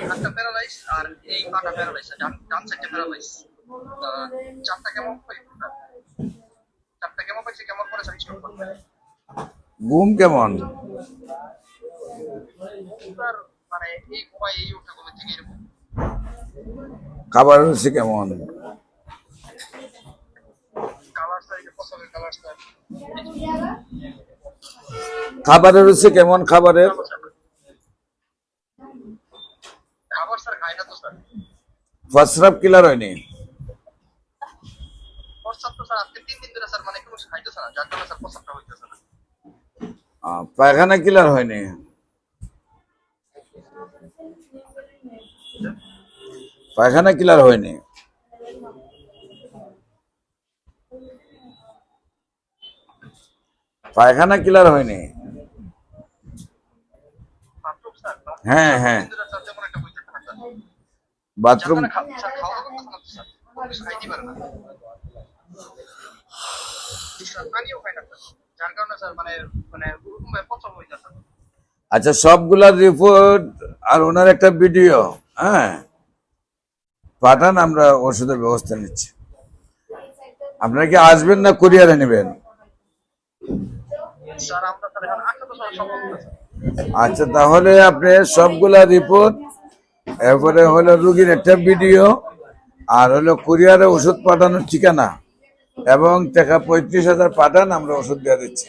হাতটা প্যারালাইজ আর এই পাটা প্যারালাইজ, ডান ডান সাইডটা প্যারালাইজ। চাপটা কেমন পাইছে স্যার? চাপটা কেমন পাইছে, কেমন করে স্যার স্টপ করবেন? ঘুম কেমন? স্যার মানে এই ঘুমাই, এই ওঠা ঘুমের থেকে এরকম। খাবার রুচি কেমন? কালার স্যার, এটা পছন্দের কালার স্যার। খাবারের রুচি কেমন? খাবারের ভালো স্যার। খাবার স্যার খাই না তো স্যার। প্রস্রাব ক্লিয়ার হয়নি? প্রস্তাব তো স্যার আজকে 3 দিন ধরে স্যার মানে কোনো খাইতেছে না, যার কারণে স্যার প্রস্তাবটা হইতেছে না। পায়খানা ক্লিয়ার হয়নি? পায়খানা ক্লিয়ার হয়নি? পায়খানা ক্লিয়ার হয়নি? বাথরুম স্যার, হ্যাঁ স্যার হ্যাঁ, 2 দিন ধরে স্যার তেমন একটা হইতেছে না স্যার। যার বাথরুম। কারণে স্যার খাওয়া দাওয়া করতেছে না তো স্যার, কোনো কিছু খাইতেই পারে না। স্যার পানিও খায় না স্যার, যার কারণে স্যার মানে মানে ওরকম ভাবে প্রস্রাব হইতেছে না। আচ্ছা, সবগুলা রিপোর্ট আর ওনার একটা ভিডিও, হ্যাঁ, পাঠান, আমরা ওষুধের ব্যবস্থা নিচ্ছি। আপনারা কি আসবেন না কুরিয়ারে নেবেন? স্যার আমরা স্যার এখন আসা তো স্যার সম্ভব না স্যার। আচ্ছা, তাহলে আপনি সবগুলা রিপোর্ট, এরপরে হলো রুগীর একটা ভিডিও, আর হলো কুরিয়ারে ওষুধ পাঠানোর ঠিকানা এবং টাকা 35,000 পাঠান, আমরা ওষুধ দিয়ে দিচ্ছি।